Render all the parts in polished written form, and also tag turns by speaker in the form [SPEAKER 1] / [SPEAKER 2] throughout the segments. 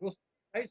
[SPEAKER 1] 222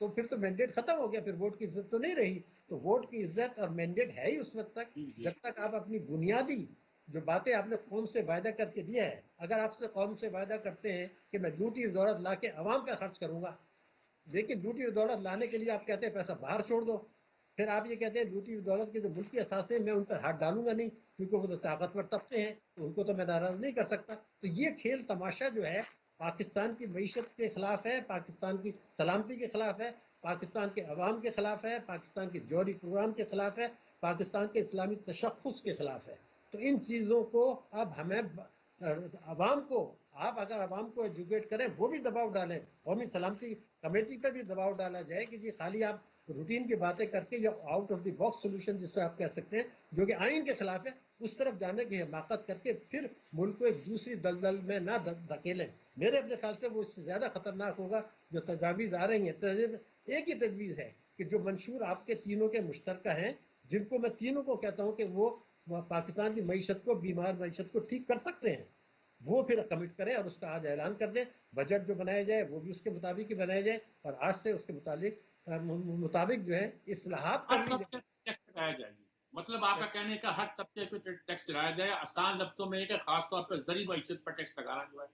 [SPEAKER 1] تو پھر تو مینڈیٹ ختم ہو گیا, پھر ووٹ کی عزت تو نہیں رہی. تو ووٹ کی عزت اور مینڈیٹ ہے ہی اس وقت تک جب تک آپ اپنی بنیادی جو باتیں آپ نے قوم سے وعدہ کر کے دیا ہے, اگر آپ سے قوم سے وعدہ کرتے ہیں کہ میں لوٹی ہوئی دولت لا کے عوام پہ خرچ کروں گا, لیکن لوٹی ہوئی دولت لانے کے لیے آپ کہتے ہیں پیسہ باہر چھوڑ دو, پھر آپ یہ کہتے ہیں لوٹی ہوئی دولت کے جو ملکی اثاثے میں ان پر ہاتھ ڈالوں گا نہیں کیونکہ وہ تو طاقتور طبقے ہیں, تو ان کو تو میں ناراض نہیں کر سکتا. تو یہ کھیل تماشا جو ہے پاکستان کی معیشت کے خلاف ہے, پاکستان کی سلامتی کے خلاف ہے, پاکستان کے عوام کے خلاف ہے, پاکستان کے جوہری پروگرام کے خلاف ہے, پاکستان کے اسلامی تشخص کے خلاف ہے. تو ان چیزوں کو اب ہمیں عوام کو, آپ اگر عوام کو ایجوکیٹ کریں, وہ بھی دباؤ ڈالیں, قومی سلامتی کمیٹی پہ بھی دباؤ ڈالا جائے کہ جی خالی آپ روٹین کی باتیں کر کے یا out of the box solution جس سے آپ کہہ سکتے ہیں جو کہ آئین کے خلاف ہے اس طرف جانے کی حماقت کر کے پھر ملک کو ایک دوسری دلدل میں نہ دھکیلیں. میرے اپنے خیال سے وہ اس سے زیادہ خطرناک ہوگا جو تجاویز آ رہی ہیں. ایک ہی تجویز ہے کہ جو منشور آپ کے تینوں کے مشترکہ ہیں, جن کو میں تینوں کو کہتا ہوں کہ وہ پاکستان کی معیشت کو, بیمار معیشت کو ٹھیک کر سکتے ہیں, وہ پھر کمٹ کریں اور اس کا آج اعلان کر دیں. بجٹ جو بنایا جائے وہ بھی اس کے مطابق ہی بنایا جائے اور آج سے اس کے مطابق جو ہے اصلاحات کر لی
[SPEAKER 2] جائے. مطلب آپ کا کہنے کا ہر طبقے پہ ٹیکس لگایا جائے. آسان لفظوں میں کہ خاص طور پر زرعی معیشت پر ٹیکس لگانا جو ہے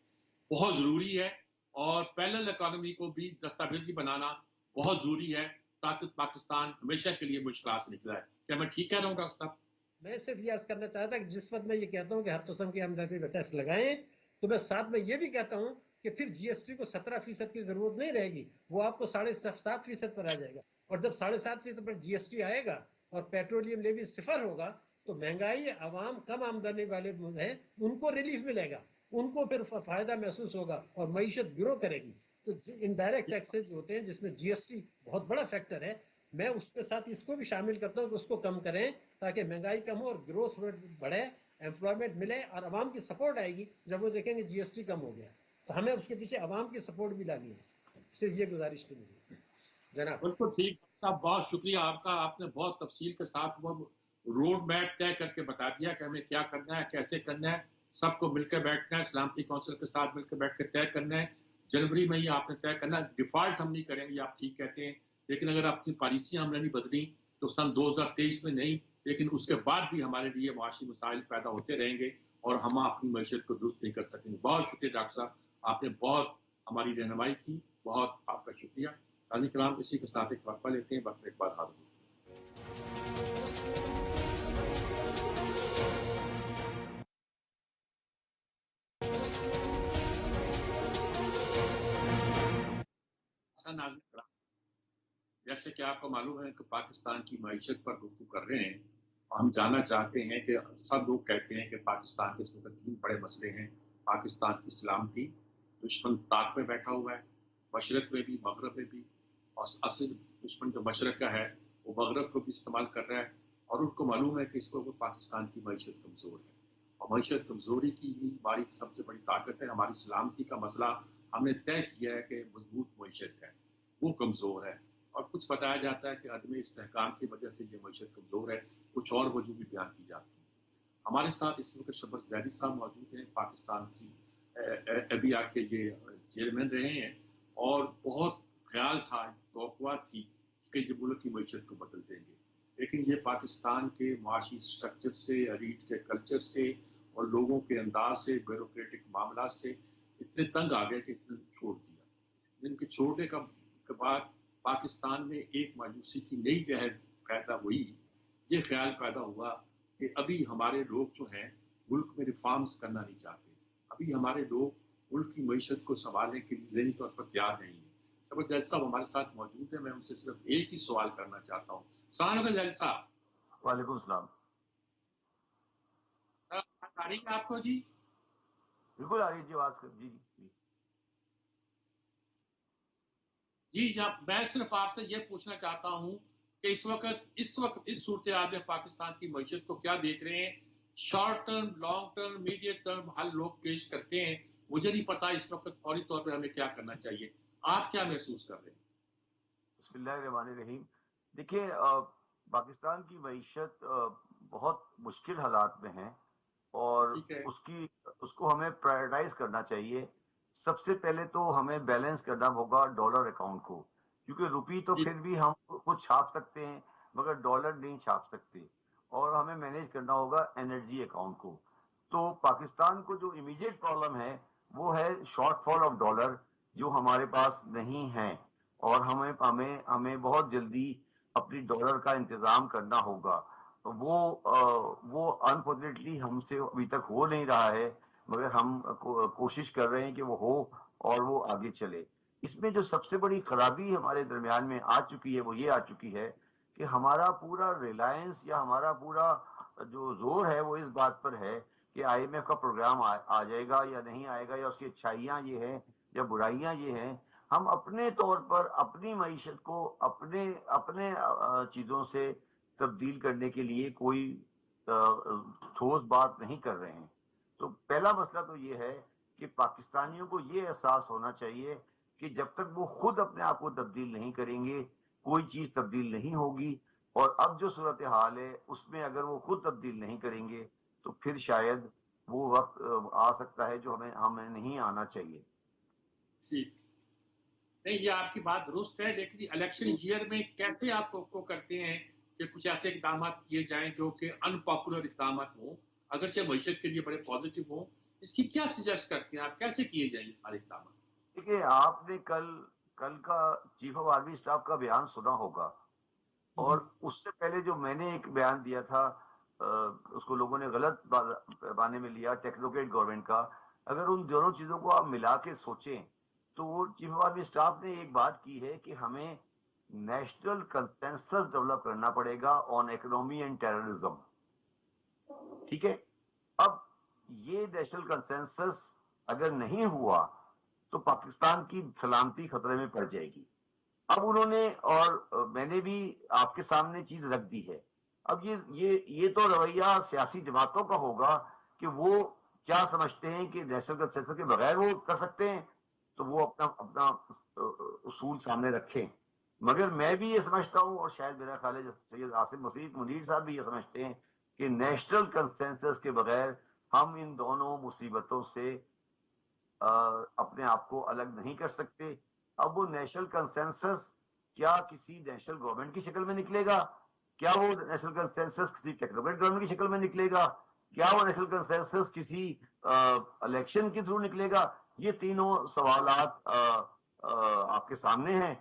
[SPEAKER 2] بہت ضروری ہے, اور پیرلل اکانومی کو بھی دستاویزی بنانا بہت ضروری ہے تاکہ پاکستان ہمیشہ کے لیے مشکلات سے نکلا ہے. کیا میں ٹھیک کہہ رہا ہوں ڈاکٹر صاحب؟
[SPEAKER 1] میں صرف یہ عرض کرنا چاہتا کہ جس وقت میں یہ کہتا ہوں کہ ہر قسم کی آمدنی پہ ٹیکس لگائیں, تو میں ساتھ میں یہ بھی کہتا ہوں کہ پھر جی ایس ٹی کو 17% کی ضرورت نہیں رہے گی, وہ آپ کو 7.5% پر آ جائے گا. اور جب 7.5% پر جی ایس ٹی آئے گا اور پیٹرولیم لیوی 0 ہوگا تو مہنگائی عوام کم آمدنی والے ہیں ان کو ریلیف ملے گا, ان کو پھر فائدہ محسوس ہوگا اور معیشت گرو کرے گی. تو انڈائریکٹ ٹیکسز جو ہوتے ہیں جس میں جی ایس ٹی بہت بڑا فیکٹر ہے, میں اس کے ساتھ اس کو بھی شامل کرتا ہوں کہ اس کو کم کریں تاکہ مہنگائی کم ہو اور گروتھ ریٹ بڑھے, امپلائمنٹ ملے اور عوام کی سپورٹ آئے گی جب وہ دیکھیں گے جی ایس ٹی کم ہو گیا. تو ہمیں اس کے پیچھے عوام کی سپورٹ بھی لانی ہے. صرف یہ گزارش تھی میری جناب.
[SPEAKER 2] بالکل ٹھیک صاحب, بہت شکریہ آپ کا. آپ نے بہت تفصیل کے ساتھ وہ روڈ میپ طے کر کے بتا دیا کہ ہمیں کیا کرنا ہے, کیسے کرنا ہے. سب کو مل کے بیٹھنا ہے, سلامتی کونسل کے ساتھ مل کے بیٹھ کے طے کرنا ہے. جنوری میں ہی آپ نے طے کرنا ہے. ڈیفالٹ ہم نہیں کریں گے, آپ ٹھیک کہتے ہیں, لیکن اگر اپنی پالیسیاں ہم نے نہیں بدلی تو سن 2023 میں نہیں, لیکن اس کے بعد بھی ہمارے لیے معاشی مسائل پیدا ہوتے رہیں گے اور ہم اپنی معیشت کو درست نہیں کر سکیں گے. بہت شکریہ ڈاکٹر صاحب, آپ نے بہت ہماری رہنمائی کی, بہت آپ کا شکریہ. ناظرین کرام, اسی کے ساتھ ایک وقفہ لیتے ہیں, وقفے کے بعد حاضر ہوتے ہیں. ناظرین کرام, جیسے کہ آپ کو معلوم ہے کہ پاکستان کی معیشت پر گفتگو کر رہے ہیں, ہم جاننا چاہتے ہیں کہ سب لوگ کہتے ہیں کہ پاکستان کے 3 بڑے مسئلے ہیں. پاکستان کی سلامتی, دشمن طاق میں بیٹھا ہوا ہے, مشرق میں بھی مغرب میں بھی, اور اصل دشمن جو مشرق کا ہے وہ مغرب کو بھی استعمال کر رہا ہے, اور ان کو معلوم ہے کہ اس وقت پاکستان کی معیشت کمزور ہے, اور معیشت کمزوری کی ہی ہماری سب سے بڑی طاقت ہے. ہماری سلامتی کا مسئلہ ہم نے طے کیا ہے کہ مضبوط معیشت ہے, وہ کمزور ہے, اور کچھ بتایا جاتا ہے کہ عدم استحکام کی وجہ سے یہ معیشت کمزور ہے. کچھ اور وجوہ بھی بیان کی جاتی ہیں. ہمارے ساتھ اس وقت شبز زیدی صاحب موجود ہیں, پاکستان سے ابھی آپ کے یہ چیئرمین رہے ہیں, اور بہت خیال تھا, توقع تھی کہ یہ ملک کی معیشت کو بدل دیں گے, لیکن یہ پاکستان کے معاشی سٹرکچر سے, ایلیٹ کے کلچر سے اور لوگوں کے انداز سے, بیوروکریٹک معاملات سے اتنے تنگ آ گئے کہ اتنے چھوڑ دیا. ان کے چھوڑنے کے بعد پاکستان میں ایک مایوسی کی نئی لہر پیدا ہوئی. یہ خیال پیدا ہوا کہ ابھی ہمارے لوگ جو ہیں ملک میں ریفارمز کرنا نہیں چاہتے, ابھی ہمارے لوگ ملک کی معیشت کو سنبھالنے کے لیے ذہنی طور پر تیار نہیں ہیں. شبز زیدی صاحب ہمارے ساتھ موجود ہیں, میں ان سے صرف ایک ہی سوال کرنا چاہتا ہوں. السلام علیکم زیدی صاحب.
[SPEAKER 3] وعلیکم السلام.
[SPEAKER 2] آ رہی ہے آپ کو؟ جی
[SPEAKER 3] بالکل آ رہی ہے جی آواز. جی
[SPEAKER 2] جی جناب, میں صرف آپ سے یہ پوچھنا چاہتا ہوں کہ اس وقت اس صورتحال میں پاکستان کی معیشت کو کیا دیکھ رہے ہیں؟ Short term, long term, medium term حل لوگ پیش کرتے ہیں, مجھے نہیں پتا اس وقت فوری طور پہ ہمیں کیا کرنا چاہیے. آپ کیا محسوس کر رہے ہیں؟
[SPEAKER 3] بسم اللہ الرحمن الرحیم. دیکھیں, پاکستان کی معیشت بہت مشکل حالات میں ہے, اور اس کو ہمیں پرائرٹائز کرنا چاہیے. سب سے پہلے تو ہمیں بیلنس کرنا ہوگا ڈالر اکاؤنٹ کو. کیونکہ روپی تو پھر بھی ہم خود چھاپ سکتے ہیں مگر ڈالر نہیں چھاپ سکتے، اور ہمیں مینیج کرنا ہوگا انرجی اکاؤنٹ کو. تو پاکستان کو جو امیڈیٹ پرابلم ہے وہ ہے شارٹ فال آف ڈالر، جو ہمارے پاس نہیں ہے، اور ہمیں بہت جلدی اپنی ڈالر کا انتظام کرنا ہوگا. وہ انفارچونیٹلی ہم سے ابھی تک ہو نہیں رہا ہے، مگر ہم کوشش کر رہے ہیں کہ وہ ہو اور وہ آگے چلے. اس میں جو سب سے بڑی خرابی ہمارے درمیان میں آ چکی ہے وہ یہ آ چکی ہے کہ ہمارا پورا ریلائنس یا ہمارا پورا جو زور ہے وہ اس بات پر ہے کہ آئی ایم ایف کا پروگرام آ جائے گا یا نہیں آئے گا، یا اس کی اچھائیاں یہ ہیں یا برائیاں یہ ہیں. ہم اپنے طور پر اپنی معیشت کو اپنے چیزوں سے تبدیل کرنے کے لیے کوئی ٹھوس بات نہیں کر رہے ہیں. تو پہلا مسئلہ تو یہ ہے کہ پاکستانیوں کو یہ احساس ہونا چاہیے کہ جب تک وہ خود اپنے آپ کو تبدیل نہیں کریں گے کوئی چیز تبدیل نہیں ہوگی. اور اب جو صورتحال ہے اس میں اگر وہ خود تبدیل نہیں کریں گے تو پھر شاید وہ وقت آ سکتا ہے جو ہمیں نہیں آنا چاہیے.
[SPEAKER 2] نہیں، یہ آپ کی بات درست ہے، لیکن الیکشن ایئر میں کیسے آپ کو کرتے ہیں کہ کچھ ایسے اقدامات کیے جائیں جو کہ ان پاپولر اقدامات ہوں، اگرچہ معیشت کے لیے بڑے پازیٹو ہوں؟ اس کی کیا سجیسٹ کرتے ہیں آپ، کیسے کیے جائیں یہ سارے اقدامات؟
[SPEAKER 3] دیکھیے، آپ نے کل کا چیف آف آرمی اسٹاف کا بیان سنا ہوگا، اور اس سے پہلے جو میں نے ایک بیان دیا تھا اس کو لوگوں نے غلط بانے میں لیا، ٹیکنوکریٹ گورنمنٹ کا. اگر ان دونوں چیزوں کو آپ ملا کے سوچیں تو وہ چیف آف آرمی اسٹاف نے ایک بات کی ہے کہ ہمیں نیشنل کنسنسس ڈیولپ کرنا پڑے گا آن اکنامی اینڈ ٹیررزم. ٹھیک ہے، اب یہ نیشنل کنسنسس اگر نہیں ہوا تو پاکستان کی سلامتی خطرے میں پڑ جائے گی. اب انہوں نے، اور میں نے بھی آپ کے سامنے چیز رکھ دی ہے. اب یہ تو رویہ سیاسی جماعتوں کا ہوگا کہ وہ کیا سمجھتے ہیں کہ نیشنل کنسنسس کے بغیر وہ کر سکتے ہیں، تو وہ اپنا اصول سامنے رکھیں. مگر میں بھی یہ سمجھتا ہوں، اور شاید میرا خیال ہے سید عاصم مسعود منیر صاحب بھی یہ سمجھتے ہیں کہ نیشنل کنسنسس کے بغیر ہم ان دونوں مصیبتوں سے اپنے آپ کو الگ نہیں کر سکتے. اب وہ نیشنل کنسنسس کیا کسی نیشنل گورنمنٹ کی شکل میں نکلے گا، کیا وہ نیشنل کنسنسس کسی ٹیکنوکریٹ گورنمنٹ کی شکل میں نکلے گا، کیا وہ نیشنل کنسنسس کسی الیکشن کے تھرو نکلے گا، یہ تینوں سوالات آپ کے سامنے ہیں.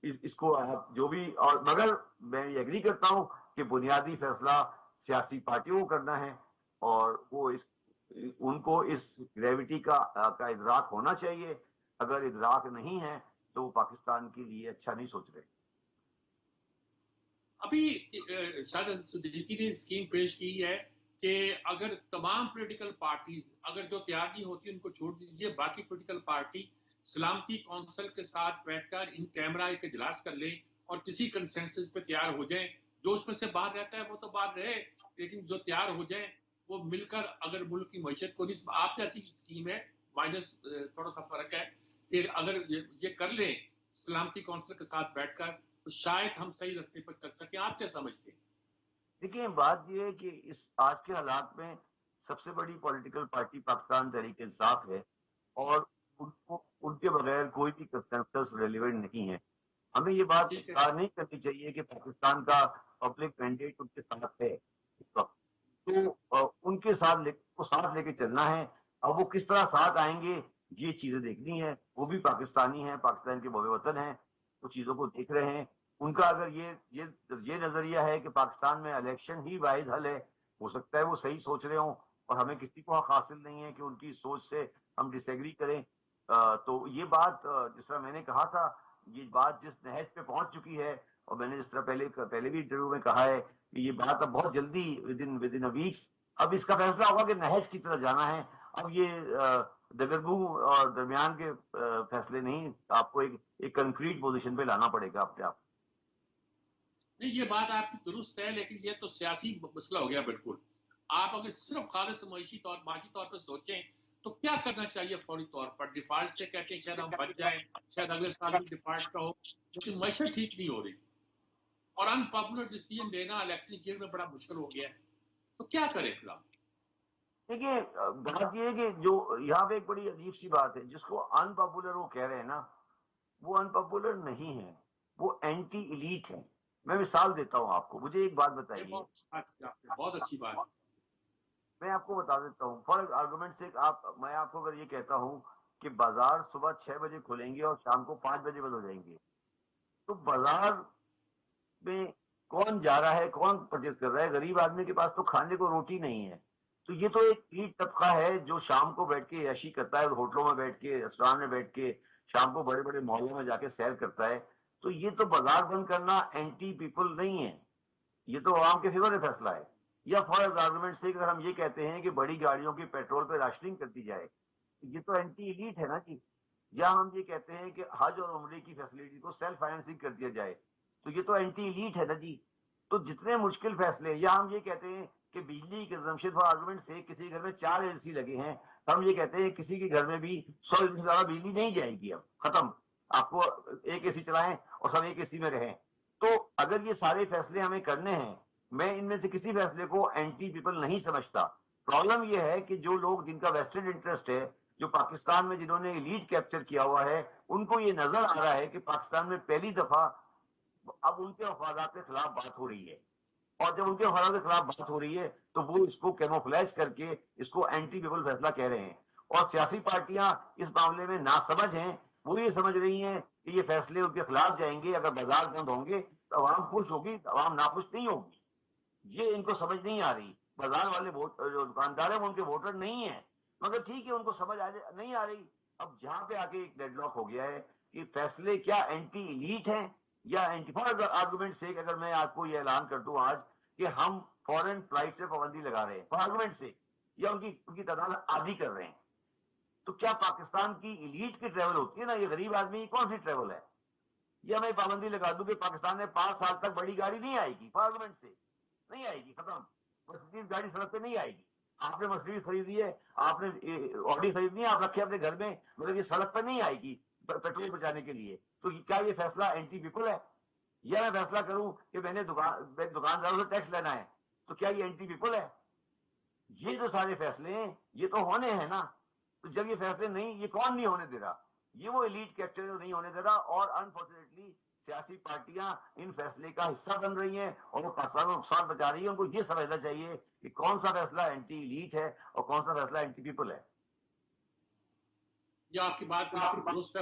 [SPEAKER 3] اس کو آپ جو بھی، اور مگر میں یہ ایگری کرتا ہوں کہ بنیادی فیصلہ سیاسی پارٹیوں کو کرنا ہے، اور وہ ان کو اس گریوٹی کا ادراک ہونا چاہیے. اگر ادراک نہیں ہے تو وہ پاکستان کے لیے اچھا نہیں سوچ رہے.
[SPEAKER 2] ابھی شاہد صدیقی نے اسکیم پیش کی ہے کہ اگر تمام پولیٹیکل پارٹیز اگر جو تیار نہیں ہوتی ان کو چھوڑ دیجیے، باقی پولیٹیکل پارٹی سلامتی کونسل کے ساتھ بیٹھ کر ان کیمرہ ایک اجلاس کر لیں اور کسی کنسنسس پہ تیار ہو جائیں. جو اس میں سے باہر رہتا ہے وہ تو باہر رہے، لیکن جو تیار ہو جائیں وہ مل کر اگر ملک کی معیشت کو نہیں، آپ جیسی اسکیم ہے مائنس تھوڑا سا فرق ہے کہ اگر یہ کر لیں سلامتی کونسل کے ساتھ بیٹھ کر تو شاید ہم صحیح رستے پر چل سکیں. آپ کیا سمجھتے ہیں؟
[SPEAKER 3] دیکھیں، بات یہ ہے کہ آج کے حالات میں سب سے بڑی پولیٹیکل پارٹی پاکستان تحریک انصاف ہے، اور ان کے بغیر کوئی بھی کنسنسس ریلیونٹ نہیں ہے. ہمیں یہ بات انکار نہیں کرنی چاہیے کہ پاکستان کا پبلک مینڈیٹ ان کے ساتھ ہے اس وقت، تو ان کے ساتھ لے کے چلنا ہے. اب وہ کس طرح ساتھ آئیں گے یہ چیزیں دیکھنی ہے. وہ بھی پاکستانی ہیں، پاکستان کے بوئے وطن ہیں، وہ چیزوں کو دیکھ رہے ہیں. ان کا اگر یہ نظریہ ہے کہ پاکستان میں الیکشن ہی واحد حل ہے، ہو سکتا ہے وہ صحیح سوچ رہے ہوں، اور ہمیں کسی کو حق حاصل نہیں ہے کہ ان کی سوچ سے ہم ڈس ایگری کریں. تو یہ بات جس طرح میں نے کہا تھا، یہ بات جس نہج پہ پہنچ چکی ہے، اور میں نے جس طرح پہلے بھی انٹرویو میں کہا ہے کہ یہ بات اب بہت جلدی ود ان ویکس اب اس کا فیصلہ ہوگا کہ نہج کی طرف جانا ہے. اب یہ دگرگو اور درمیان کے فیصلے نہیں، آپ کو ایک کنکریٹ پوزیشن پہ لانا پڑے گا اپنے آپ.
[SPEAKER 2] نہیں، یہ بات آپ کی درست ہے، لیکن یہ تو سیاسی مسئلہ ہو گیا بالکل. آپ اگر صرف خالص معاشی طور پر سوچیں تو کیا کرنا چاہیے فوری طور پر؟ ڈیفالٹ سے کہتے ہیں شاید ہم بچ جائیں، شاید اگلے سال بھی ڈیفالٹ کا ہو، لیکن معیشت ٹھیک نہیں ہو رہی اور ان پاپولر ڈیسیجن لینا الیکشن ایئر میں بڑا مشکل ہو گیا ہے. تو کیا کریں پھر آپ؟
[SPEAKER 3] دیکھیے، بات یہ ہے کہ جو یہاں پہ ایک بڑی عجیب سی بات ہے، جس کو ان پاپولر وہ کہہ رہے ہیں نا، وہ ان پاپولر نہیں ہے. وہ اینٹی ایلیٹ ہیں. میں مثال دیتا ہوں آپ کو. مجھے ایک بات بتائیے,
[SPEAKER 2] بہت اچھی بات.
[SPEAKER 3] میں آپ کو بتا دیتا ہوں فار آرگومنٹ سے. میں آپ کو اگر یہ کہتا ہوں کہ بازار صبح 6 بجے کھلیں گے اور شام کو 5 بجے بند ہو جائیں گے, تو بازار میں کون جا رہا ہے, کون پرچیز کر رہا ہے؟ غریب آدمی کے پاس تو کھانے کو روٹی نہیں ہے. تو یہ تو ایک ایلیٹ طبقہ ہے جو شام کو بیٹھ کے عیاشی کرتا ہے, ہوٹلوں میں بیٹھ کے, ریسٹوران میں بیٹھ کے, شام کو بڑے بڑے مالوں میں جا کے سیر کرتا ہے. تو یہ تو بازار بند کرنا اینٹی پیپل نہیں ہے, یہ تو عوام کے فیور میں فیصلہ ہے. یا فار آرگومنٹ سے اگر ہم یہ کہتے ہیں کہ بڑی گاڑیوں کی پیٹرول پہ راشننگ کر دی جائے, یہ تو اینٹی ایلیٹ ہے نا جی. یا ہم یہ کہتے ہیں کہ حج اور عمرے کی فیسلٹی کو سیلف فائنینسنگ کر دیا جائے, تو یہ تو اینٹی ایلیٹ ہے نا جی. تو جتنے مشکل فیصلے, یا ہم یہ کہتے ہیں کہ بجلی کی کنزمپشن فار آرگومنٹ سے کسی گھر میں 4 AC لگے ہیں, ہم یہ کہتے ہیں کسی کے گھر میں بھی 100 یونٹ سے زیادہ بجلی نہیں جائے گی, اب ختم, آپ کو ایک AC چلائیں اور سب ایک AC میں رہیں. تو اگر یہ سارے فیصلے ہمیں کرنے ہیں, میں ان میں سے کسی فیصلے کو اینٹی پیپل نہیں سمجھتا. پرابلم یہ ہے کہ جو لوگ جن کا ویسٹڈ انٹرسٹ ہے, جو پاکستان میں جنہوں نے لیڈ کیپچر کیا ہوا ہے, ان کو یہ نظر آ رہا ہے کہ پاکستان میں پہلی دفعہ اب ان کے مفادات کے خلاف بات ہو رہی ہے. اور جب ان کے مفادات کے خلاف بات ہو رہی ہے تو وہ اس کو کیموفلیج کر کے اس کو اینٹی پیپل فیصلہ کہہ رہے ہیں. اور سیاسی پارٹیاں اس معاملے میں ناسمجھ ہیں. وہ یہ سمجھ رہی ہیں کہ یہ فیصلے ان کے خلاف جائیں گے, اگر بازار بند ہوں گے تو عوام خوش ہوگی, عوام ناخوش نہیں ہوگی. یہ ان کو سمجھ نہیں آ رہی. بازار والے جو دکاندار ہیں وہ ان کے ووٹر نہیں ہیں, مگر ٹھیک ہے ان کو سمجھ نہیں آ رہی. اب جہاں پہ آ کے ایک ڈیڈ لاک ہو گیا ہے کہ فیصلے کیا اینٹی ایلیٹ ہیں یا اینٹی, فار آرگومنٹ سے اگر میں آپ کو یہ اعلان کر دوں آج کہ ہم فورن فلائٹ سے پابندی لگا رہے ہیں فار آرگومنٹ سے, یا ان کی تعداد آدھی کر رہے ہیں, تو کیا پاکستان کی ایلیٹ کی ٹریول ہوتی ہے نا, یہ غریب آدمی کی کون سی ٹریول ہے؟ یا میں پابندی لگا دوں کہ پاکستان میں 5 سال تک بڑی گاڑی نہیں آئے گی, فار آرگومنٹ سے نہیں آئے گی, ختم. مرسیڈیز گاڑی سڑک پہ نہیں آئے گی. آپ نے مرسیڈیز خریدی ہے, آپ نے آڈی خریدنی ہے, آپ رکھے اپنے گھر میں, مگر یہ سڑک پہ نہیں آئے گی پیٹرول بچانے کے لیے. تو کیا یہ فیصلہ اینٹی پیپل ہے؟ یا میں فیصلہ کروں کہ میں نے دکانداروں سے ٹیکس لینا ہے, تو کیا یہ اینٹی پیپل ہے؟ یہ جو سارے فیصلے ہیں یہ تو ہونے ہیں نا. تو جب یہ فیصلے نہیں, یہ کون نہیں ہونے دے رہا؟ یہ وہ ایلیٹ کیپچر نہیں ہونے دے رہا. اور انفارچونیٹلی سیاسی پارٹیاں ان فیصلے کا حصہ بن رہی ہیں اور وہ پاکستان کو نقصان بچا رہی ہیں. ان کو یہ سمجھنا چاہیے کہ کون سا فیصلہ اینٹی ایلیٹ ہے اور کون سا فیصلہ اینٹی پیپل ہے.
[SPEAKER 2] یہ آپ کی بات بالکل درست ہے.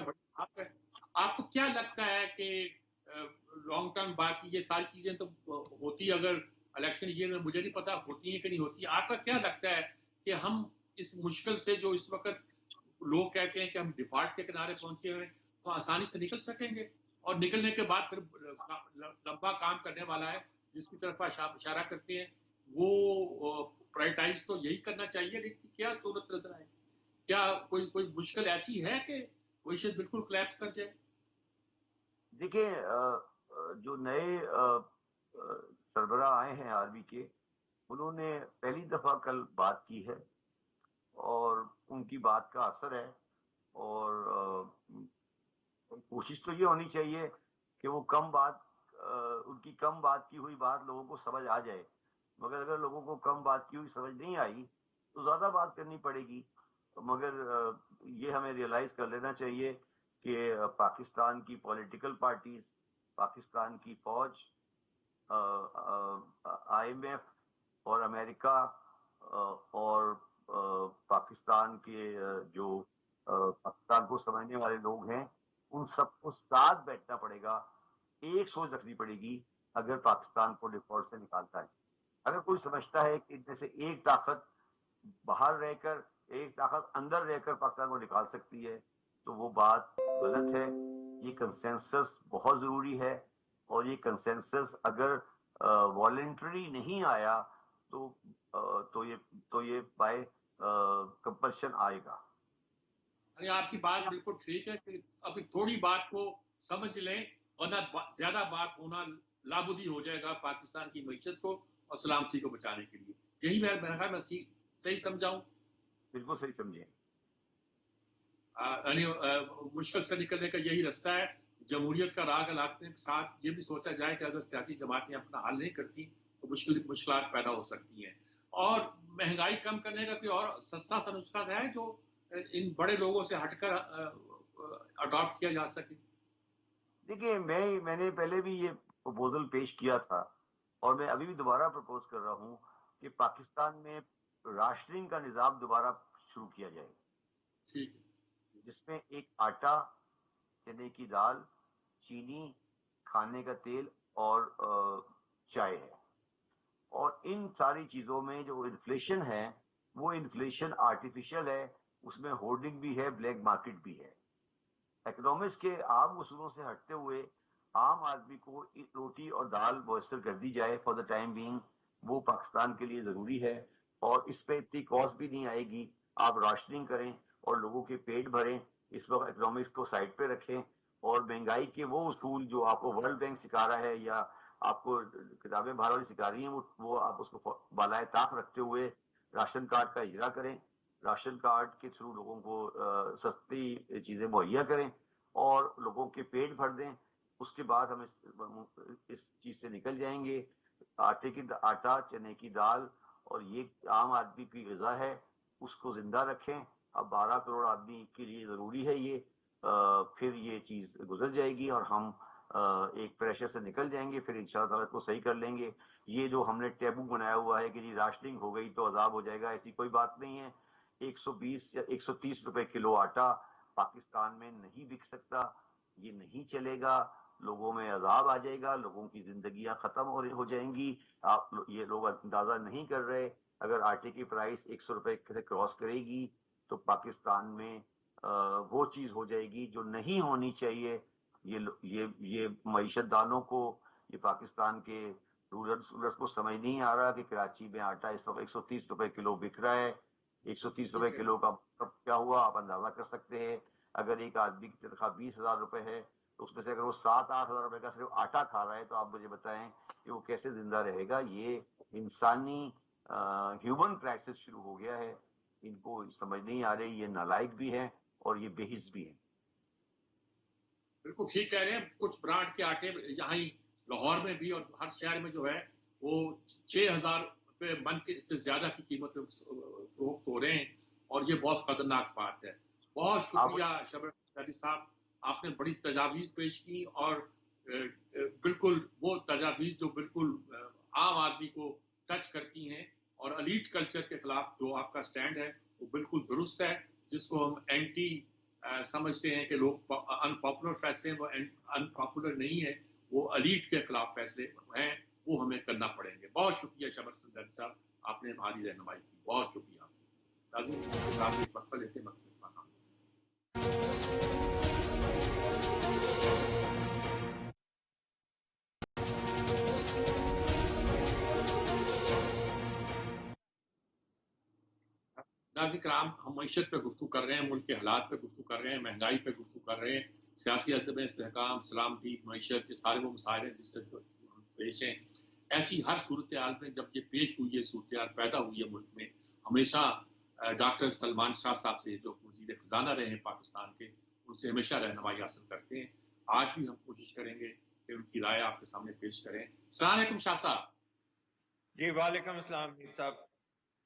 [SPEAKER 2] آپ کو کیا لگتا ہے کہ لانگ ٹرم بات کی یہ ساری چیزیں تو ہوتی, اگر الیکشن ایئر میں مجھے نہیں پتا ہوتی ہیں کہ نہیں ہوتی, آپ کا کیا لگتا ہے کہ ہم اس مشکل سے جو اس وقت لوگ کہتے ہیں کہ ہم ڈیفالٹ کے کنارے پہنچے ہوئے تو آسانی سے نکل سکیں گے؟ اور نکلنے کے بعد پھر لمبا کام کرنے والا ہے جس کی طرف اشارہ کرتے ہیں وہ پرائرٹائز تو یہی کرنا چاہیے. لیکن کیا صورت نظر آئے, کیا کوئی مشکل ایسی ہے کہ معیشت بالکل کلیپس کر جائے؟
[SPEAKER 3] دیکھیں, جو نئے سربراہ آئے ہیں آرمی کے, انہوں نے پہلی دفعہ کل بات کی ہے اور ان کی بات کا اثر ہے. اور کوشش تو یہ ہونی چاہیے کہ وہ ان کی کم بات کی ہوئی بات لوگوں کو سمجھ آ جائے. مگر اگر لوگوں کو کم بات کی ہوئی سمجھ نہیں آئی تو زیادہ بات کرنی پڑے گی. مگر یہ ہمیں ریئلائز کر لینا چاہیے کہ پاکستان کی پولیٹیکل پارٹیز, پاکستان کی فوج, IMF اور امریکہ اور پاکستان کے جو پاکستان کو سمجھنے والے لوگ ہیں, ان سب کو ساتھ بیٹھنا پڑے گا. ایک سوچ رکھنی پڑے گی اگر پاکستان کو ڈیفالٹ سے نکالتا ہے. اگر کوئی سمجھتا ہے کہ ان میں سے ایک طاقت باہر رہ کر, ایک طاقت اندر رہ کر پاکستان کو نکال سکتی ہے, تو وہ بات غلط ہے. یہ کنسنسس بہت ضروری ہے, اور یہ کنسنسس اگر والنٹری نہیں آیا تو یہ بائی کمپلشن آئے گا.
[SPEAKER 2] آپ کی بات بالکل ٹھیک ہے کہ ابھی تھوڑی بات کو سمجھ لیں اور نہ زیادہ بات ہونا لابودی ہو جائے گا پاکستان کی معیشت کو اور سلامتی کو بچانے کے لیے. یہی میرا خیال میں صحیح سمجھاؤں؟
[SPEAKER 3] بالکل صحیح سمجھے.
[SPEAKER 2] یعنی مشکل سے نکلنے کا یہی رستہ ہے. جمہوریت کا راگ لانے کے ساتھ یہ بھی سوچا جائے کہ اگر سیاسی جماعتیں اپنا حل نہیں کرتی تو مشکلات پیدا ہو سکتی ہیں. اور مہنگائی کم کرنے کا کوئی اور سستا سا نسخہ ہے جو ان بڑے لوگوں سے ہٹ کر اڈاپٹ کیا جا سکے؟
[SPEAKER 3] دیکھیے میں نے پہلے بھی یہ پروپوزل پیش کیا تھا اور میں ابھی بھی دوبارہ پروپوز کر رہا ہوں کہ پاکستان میں راشننگ کا نظام دوبارہ شروع کیا جائے
[SPEAKER 2] ٹھیک
[SPEAKER 3] جس میں ایک آٹا، چنے کی دال، چینی، کھانے کا تیل اور چائے ہے. اور ان ساری چیزوں میں جو انفلیشن ہے وہ انفلیشن آرٹیفیشل ہے، اس میں ہولڈنگ بھی ہے، بلیک مارکیٹ بھی ہے. اکنامکس کے عام اصولوں سے ہٹتے ہوئے عام آدمی کو روٹی اور دال میسر کر دی جائے فار دا ٹائم بینگ، وہ پاکستان کے لیے ضروری ہے. اور اس پہ اتنی کاسٹ بھی نہیں آئے گی. آپ راشننگ کریں اور لوگوں کے پیٹ بھریں. اس وقت اکنامکس کو سائڈ پہ رکھیں اور مہنگائی کے وہ اصول جو آپ کو ورلڈ بینک سکھا رہا ہے یا آپ کو کتابیں باہر والی سکھا رہی ہیں وہ آپ اس کو بالائے طاق رکھتے ہوئے راشن کارڈ کا اجرا کریں. راشن کارڈ کے تھرو لوگوں کو سستی چیزیں مہیا کریں اور لوگوں کے پیٹ بھر دیں. اس کے بعد ہم اس چیز سے نکل جائیں گے. آٹا، چنے کی دال اور یہ عام آدمی کی غذا ہے، اس کو زندہ رکھیں. اب 12 کروڑ آدمی کے لیے ضروری ہے یہ. پھر یہ چیز گزر جائے گی اور ہم ایک پریشر سے نکل جائیں گے. پھر انشاءاللہ تعالیٰ کو صحیح کر لیں گے. یہ جو ہم نے ٹیبو بنایا ہوا ہے کہ جی راشننگ ہو گئی تو عذاب ہو جائے گا، ایسی کوئی بات نہیں ہے. 120 یا 130 روپے کلو آٹا پاکستان میں نہیں بک سکتا. یہ نہیں چلے گا. لوگوں میں عذاب آ جائے گا، لوگوں کی زندگیاں ختم ہو جائیں گی. یہ لوگ اندازہ نہیں کر رہے. اگر آٹے کی پرائس 100 روپے کراس کرے گی تو پاکستان میں وہ چیز ہو جائے گی جو نہیں ہونی چاہیے. یہ معیشت دانوں کو، یہ پاکستان کے رولرز کو سمجھ نہیں آ رہا کہ کراچی میں آٹا اس وقت 130 روپے کلو بک رہا ہے. 130 روپے کلو کا کیا ہوا آپ اندازہ کر سکتے ہیں. اگر ایک آدمی کی تنخواہ 20,000 روپے ہے تو اس میں سے اگر وہ 7-8 ہزار روپے کا صرف آٹا کھا رہا ہے تو آپ مجھے بتائیں کہ وہ کیسے زندہ رہے گا. یہ انسانی ہیومن کرائسس شروع ہو گیا ہے. ان کو سمجھ نہیں آ رہی. یہ نالائق بھی ہے اور یہ بے حس بھی ہے.
[SPEAKER 2] بالکل ٹھیک کہہ رہے ہیں. کچھ برانڈ کے آٹے یہاں لاہور میں بھی اور ہر شہر میں جو ہے وہ 6,000 روپے من کے سے زیادہ کی قیمت میں فروخت ہو رہے ہیں اور یہ بہت خطرناک بات ہے. بہت شکریہ شبیر علی صاحب، آپ نے بڑی تجاویز پیش کی اور بالکل وہ تجاویز جو بالکل عام آدمی کو ٹچ کرتی ہیں اور الیٹ کلچر کے خلاف جو آپ کا سٹینڈ ہے وہ بالکل درست ہے. جس کو ہم اینٹی سمجھتے ہیں کہ لوگ انپاپولر فیصلے وہ انپاپولر نہیں ہے، وہ الیٹ کے خلاف فیصلے ہیں، وہ ہمیں کرنا پڑیں گے. بہت شکریہ شبر سنجر صاحب، آپ نے ہماری رہنمائی کی. بہت شکریہ. ایک وقفہ لیتے ہیں. ناظرین کرام، ہم معیشت پہ گفتگو کر رہے ہیں، ملک کے حالات پہ گفتگو کر رہے ہیں، مہنگائی پہ گفتگو کر رہے ہیں، سیاسی عدم استحکام، سلامتی، معیشت، یہ سارے وہ مسائل ہیں جس سے پیش ہیں. ایسی ہر صورتحال میں جب یہ پیش ہوئی ہے، صورتحال پیدا ہوئی ہے ملک میں، ہمیشہ ڈاکٹر سلمان شاہ صاحب سے جو وزیر خزانہ رہے ہیں پاکستان کے، ان سے ہمیشہ رہنمائی حاصل کرتے ہیں. آج بھی ہم کوشش کریں گے کہ ان کی رائے آپ کے سامنے پیش کریں. السلام علیکم شاہ صاحب.
[SPEAKER 4] جی وعلیکم السلام صاحب.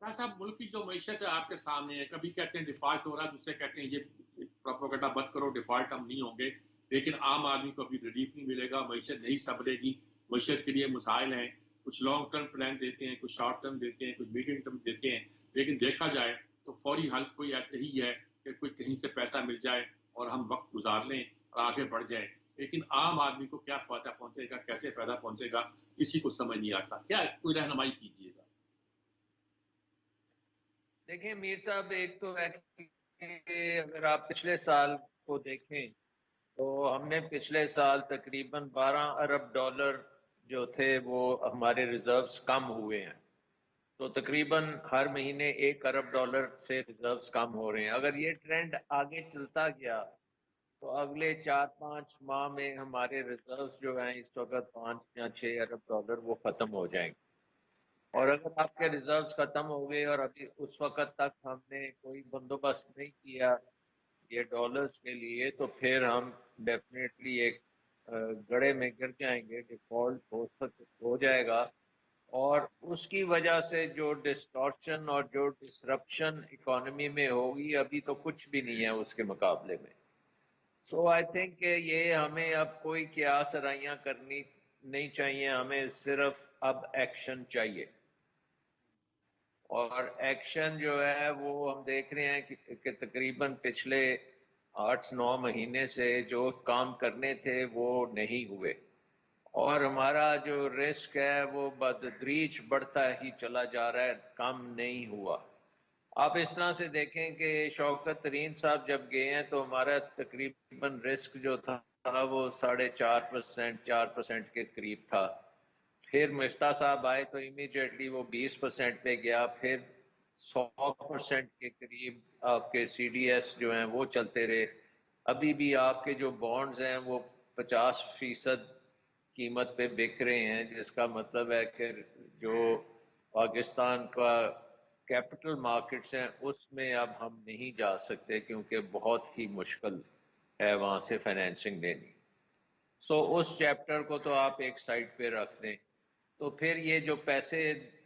[SPEAKER 2] شاہ صاحب، ملک کی جو معیشت ہے آپ کے سامنے ہے. کبھی کہتے ہیں ڈیفالٹ ہو رہا ہے، دوسرے کہتے ہیں یہ پروپیگنڈا مت کرو، ڈیفالٹ ہم نہیں ہوں گے. لیکن عام آدمی کو ابھی ریلیف نہیں ملے گا، معیشت نہیں سنبھلے گی. معیشت کے لیے مسائل ہیں، کچھ لانگ ٹرم پلان دیتے ہیں، کچھ شارٹ ٹرم دیتے ہیں، کچھ میڈیم ٹرم دیتے ہیں. لیکن دیکھا جائے تو فوری حل کوئی یہی ہے کہ کوئی کہیں سے پیسہ مل جائے اور ہم وقت گزار لیں اور آگے بڑھ جائیں. لیکن عام آدمی کو کیا فائدہ پہنچے گا، کیسے فائدہ پہنچے گا، کسی کو سمجھ نہیں آتا. کیا کوئی رہنمائی کیجیے گا.
[SPEAKER 4] دیکھیں میر صاحب، ایک تو ہے کہ اگر آپ پچھلے سال کو دیکھیں تو ہم نے پچھلے سال تقریباً 12 ارب ڈالر جو تھے وہ ہمارے ریزروز کم ہوئے ہیں. تو تقریباً ہر مہینے 1 ارب ڈالر سے ریزروز کم ہو رہے ہیں. اگر یہ ٹرینڈ آگے چلتا گیا تو اگلے 4-5 ماہ میں ہمارے ریزروز جو ہیں اس وقت 5 یا 6 ارب ڈالر وہ ختم ہو جائیں گے. اور اگر آپ کے ریزروز ختم ہو گئے اور ابھی اس وقت تک ہم نے کوئی بندوبست نہیں کیا یہ ڈالرز کے لیے تو پھر ہم ڈیفینیٹلی ایک گڑھے میں گر جائیں گے. ڈیفالٹ ہو جائے گا اور اس کی وجہ سے جو ڈسٹورشن اور جو ڈسرپشن اکانومی میں ہوگی ابھی تو کچھ بھی نہیں ہے اس کے مقابلے میں. سو آئی تھنک کہ یہ ہمیں اب کوئی قیاس رائیاں کرنی نہیں چاہیے، ہمیں صرف اب ایکشن چاہیے، اور ایکشن جو ہے وہ ہم دیکھ رہے ہیں کہ تقریباً پچھلے 8-9 مہینے سے جو کام کرنے تھے وہ نہیں ہوئے، اور ہمارا جو رسک ہے وہ بتدریج بڑھتا ہی چلا جا رہا ہے، کم نہیں ہوا۔ آپ اس طرح سے دیکھیں کہ شوکت ترین صاحب جب گئے ہیں تو ہمارا تقریباً رسک جو تھا وہ 4.5% 4% کے قریب تھا، پھر مفتاح صاحب آئے تو امیڈیٹلی وہ 20% پہ گیا، پھر 100% کے قریب آپ کے سی ڈی ایس جو ہیں وہ چلتے رہے، ابھی بھی آپ کے جو بانڈز ہیں وہ 50% قیمت پہ بک رہے ہیں، جس کا مطلب ہے کہ جو پاکستان کا کیپٹل مارکیٹس ہیں اس میں اب ہم نہیں جا سکتے، کیونکہ بہت ہی مشکل ہے وہاں سے فائنینسنگ لینی۔ سو اس چیپٹر کو تو آپ ایک سائڈ پہ رکھ دیں، تو پھر یہ جو پیسے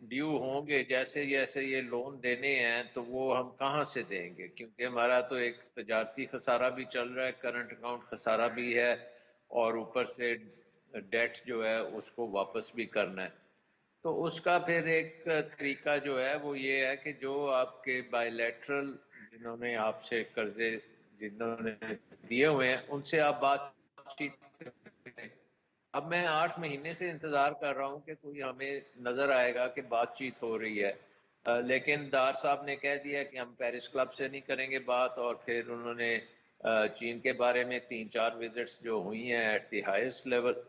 [SPEAKER 4] ڈیو ہوں گے جیسے جیسے یہ لون دینے ہیں تو وہ ہم کہاں سے دیں گے، کیونکہ ہمارا تو ایک تجارتی خسارہ بھی چل رہا ہے، کرنٹ اکاؤنٹ خسارہ بھی ہے، اور اوپر سے ڈیٹ جو ہے اس کو واپس بھی کرنا ہے۔ تو اس کا پھر ایک طریقہ جو ہے وہ یہ ہے کہ جو آپ کے بائی لیٹرل جنہوں نے آپ سے قرضے جنہوں نے دیے ہوئے ہیں ان سے آپ بات چیت کریں۔ اب میں 8 مہینے سے انتظار کر رہا ہوں کہ کوئی ہمیں نظر آئے گا کہ بات چیت ہو رہی ہے، لیکن دار صاحب نے کہہ دیا کہ ہم پیرس کلب سے نہیں کریں گے بات، اور پھر انہوں نے چین کے بارے میں 3-4 وزٹس جو ہوئی ہیں ایٹ دی ہائیسٹ لیول،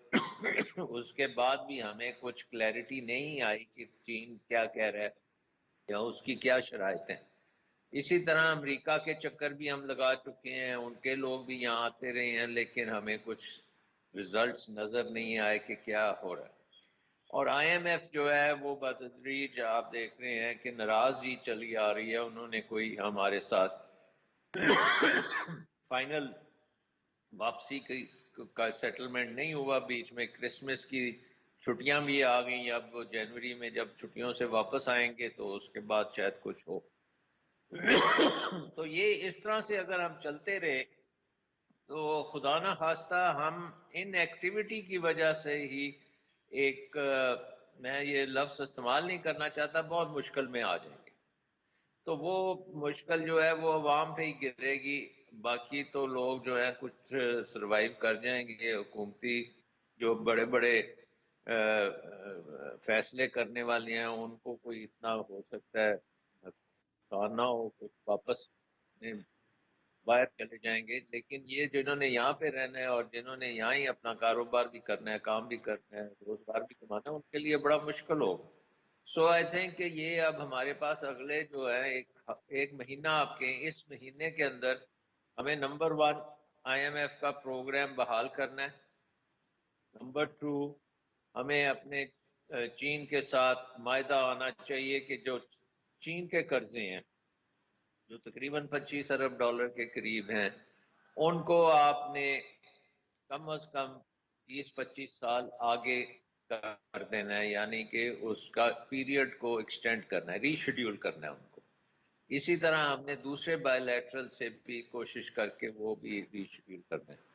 [SPEAKER 4] اس کے بعد بھی ہمیں کچھ کلیئرٹی نہیں آئی کہ چین کیا کہہ رہا ہے یا اس کی کیا شرائط ہیں۔ اسی طرح امریکہ کے چکر بھی ہم لگا چکے ہیں، ان کے لوگ بھی یہاں آتے رہے ہیں، لیکن ہمیں کچھ ریزلٹس نظر نہیں آئے کہ کیا ہو رہا ہے۔ اور آئی ایم ایف جو ہے وہ بتدریج آپ دیکھ رہے ہیں کہ ناراضگی چلی آ رہی ہے، انہوں نے کوئی ہمارے ساتھ فائنل واپسی کا سیٹلمنٹ نہیں ہوا، بیچ میں کرسمس کی چھٹیاں بھی آ گئیں، اب وہ جنوری میں جب چھٹیوں سے واپس آئیں گے تو اس کے بعد شاید کچھ ہو۔ تو یہ اس طرح سے اگر ہم چلتے رہے تو خدا نہ خواستہ ہم ان ایکٹیویٹی کی وجہ سے ہی ایک میں یہ لفظ استعمال نہیں کرنا چاہتا، بہت مشکل میں آ جائیں گے، تو وہ مشکل جو ہے وہ عوام پہ ہی گرے گی، باقی تو لوگ جو ہے کچھ سروائیو کر جائیں گے۔ حکومتی جو بڑے بڑے فیصلے کرنے والے ہیں ان کو کوئی اتنا ہو سکتا ہے نقصان نہ ہو، کچھ واپس باہر چلے جائیں گے، لیکن یہ جنہوں نے یہاں پہ رہنا ہے اور جنہوں نے یہاں ہی اپنا کاروبار بھی کرنا ہے، کام بھی کرنا ہے، روزگار بھی کمانا ہے، ان کے لیے بڑا مشکل ہوگا۔ سو آئی تھنک کہ یہ اب ہمارے پاس اگلے جو ہے ایک مہینہ آپ کے اس مہینے کے اندر ہمیں نمبر 1 آئی ایم ایف کا پروگرام بحال کرنا ہے، نمبر 2 ہمیں اپنے چین کے ساتھ معاہدہ آنا چاہیے کہ جو چین کے قرضے ہیں جو تقریباً 25 ارب ڈالر کے قریب ہیں ان کو آپ نے کم از کم 20-25 سال آگے کر دینا ہے، یعنی کہ اس کا پیریڈ کو ایکسٹینڈ کرنا ہے، ری شیڈیول کرنا ہے ان کو۔ اسی طرح ہم نے دوسرے بائی لیٹرل سے بھی کوشش کر کے وہ بھی ری شیڈیول کرنا ہے۔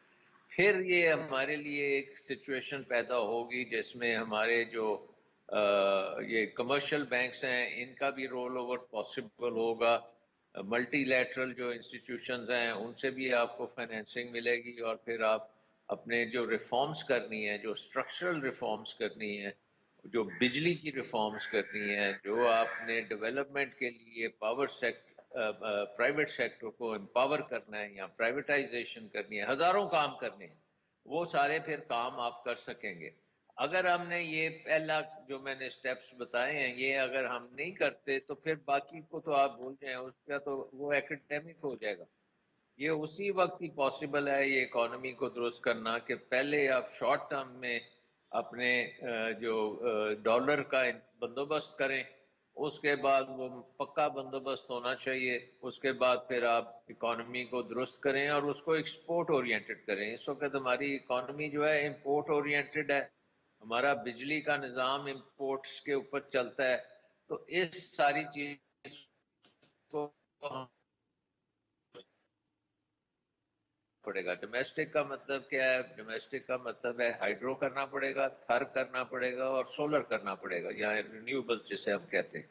[SPEAKER 4] پھر یہ ہمارے لیے ایک سچویشن پیدا ہوگی جس میں ہمارے جو یہ کمرشل بینکس ہیں ان کا بھی رول اوور پاسبل ہوگا، ملٹی لیٹرل جو انسٹیٹیوشنز ہیں ان سے بھی آپ کو فائنینسنگ ملے گی، اور پھر آپ اپنے جو ریفارمز کرنی ہے، جو اسٹرکچرل ریفارمز کرنی ہے، جو بجلی کی ریفارمز کرنی ہے، جو آپ نے ڈیولپمنٹ کے لیے پاور سیکٹر پرائیویٹ سیکٹر کو امپاور کرنا ہے یا پرائیویٹائزیشن کرنی ہے، ہزاروں کام کرنے ہیں، وہ سارے پھر کام آپ کر سکیں گے۔ اگر ہم نے یہ پہلا جو میں نے سٹیپس بتائے ہیں یہ اگر ہم نہیں کرتے تو پھر باقی کو تو آپ بھول جائیں، اس کا تو وہ ایکیڈیمک ہو جائے گا۔ یہ اسی وقت ہی پاسبل ہے یہ اکانومی کو درست کرنا کہ پہلے آپ شارٹ ٹرم میں اپنے جو ڈالر کا بندوبست کریں، اس کے بعد وہ پکا بندوبست ہونا چاہیے، اس کے بعد پھر آپ اکانومی کو درست کریں اور اس کو ایکسپورٹ اورینٹڈ کریں۔ اس وقت ہماری اکانومی جو ہے امپورٹ اورینٹڈ ہے، ہمارا بجلی کا نظام امپورٹس کے اوپر چلتا ہے، تو اس ساری چیز کو پڑے گا. ڈومیسٹک کا مطلب کیا ہے؟ ڈومیسٹک کا مطلب ہے ہائیڈرو کرنا پڑے گا, تھر کرنا پڑے گا اور سولر کرنا پڑے گا, یا رینیوبلز جسے ہم کہتے ہیں.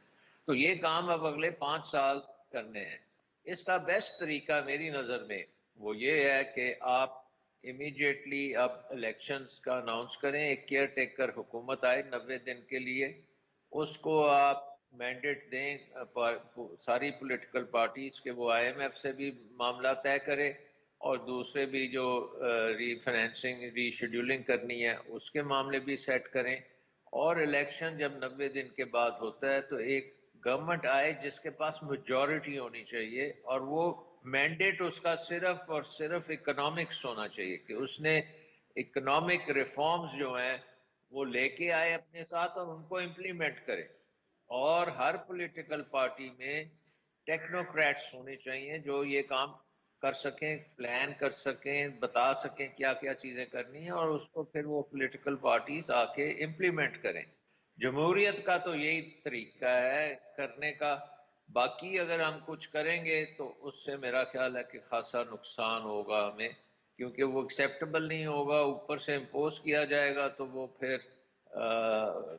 [SPEAKER 4] تو یہ کام اب اگلے 5 سال کرنے ہیں. اس کا بیسٹ طریقہ میری نظر میں وہ یہ ہے کہ آپ امیڈیٹلی اب الیکشنز کا اناؤنس کریں, ایک کیئر ٹیکر حکومت آئے 90 دن کے لیے, اس کو آپ مینڈیٹ دیں ساری پولیٹیکل پارٹیز کے وہ آئی ایم ایف سے بھی معاملہ طے کرے اور دوسرے بھی جو ری فائنینسنگ ری شیڈولنگ کرنی ہے اس کے معاملے بھی سیٹ کریں. اور الیکشن جب 90 دن کے بعد ہوتا ہے تو ایک گورنمنٹ آئے جس کے پاس میجورٹی ہونی چاہیے, اور وہ مینڈیٹ اس کا صرف اور صرف اکنامکس ہونا چاہیے کہ اس نے اکنامک ریفارمز جو ہیں وہ لے کے آئے اپنے ساتھ اور ان کو امپلیمنٹ کرے. اور ہر پولیٹیکل پارٹی میں ٹیکنوکریٹس ہونے چاہیے جو یہ کام کر سکیں, پلان کر سکیں, بتا سکیں کیا کیا چیزیں کرنی ہیں, اور اس کو پھر وہ پولیٹیکل پارٹیز آ کے امپلیمنٹ کریں. جمہوریت کا تو یہی طریقہ ہے کرنے کا. باقی اگر ہم کچھ کریں گے تو اس سے میرا خیال ہے کہ خاصا نقصان ہوگا ہمیں, کیونکہ وہ ایکسیپٹیبل نہیں ہوگا, اوپر سے امپوز کیا جائے گا تو وہ پھر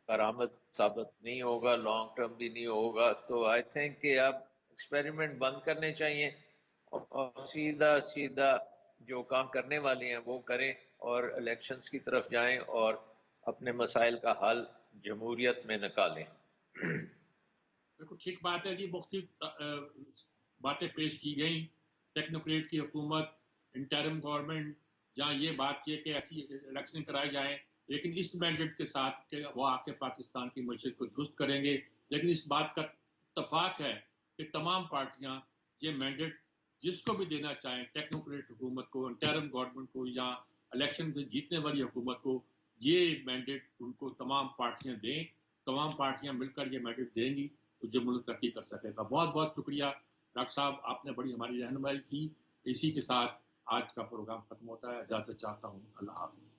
[SPEAKER 4] کارآمد ثابت نہیں ہوگا, لانگ ٹرم بھی نہیں ہوگا. تو آئی تھنک کہ اب ایکسپیریمنٹ بند کرنے چاہیے اور سیدھا سیدھا جو کام کرنے والے ہیں وہ کریں اور الیکشنز کی طرف جائیں اور اپنے مسائل کا حل جمہوریت میں نکالیں.
[SPEAKER 2] بالکل ٹھیک بات ہے جی, مختلف باتیں پیش کی گئیں. ٹیکنوکریٹ کی حکومت, انٹرم گورنمنٹ, جہاں یہ بات یہ کہ ایسی الیکشن کرائی جائیں لیکن اس مینڈیٹ کے ساتھ کہ وہ آ کے پاکستان کی معیشت کو درست کریں گے. لیکن اس بات کا اتفاق ہے کہ تمام پارٹیاں یہ مینڈیٹ جس کو بھی دینا چاہیں, ٹیکنوکریٹ حکومت کو, انٹرم گورنمنٹ کو, یا الیکشن میں جیتنے والی حکومت کو, یہ مینڈیٹ ان کو تمام پارٹیاں دیں. تمام پارٹیاں مل کر یہ مینڈیٹ دیں گی تو جو ملک ترقی کر سکے گا. بہت بہت شکریہ ڈاکٹر صاحب, آپ نے بڑی ہماری رہنمائی کی. اسی کے ساتھ آج کا پروگرام ختم ہوتا ہے. اجازت چاہتا ہوں. اللہ حافظ.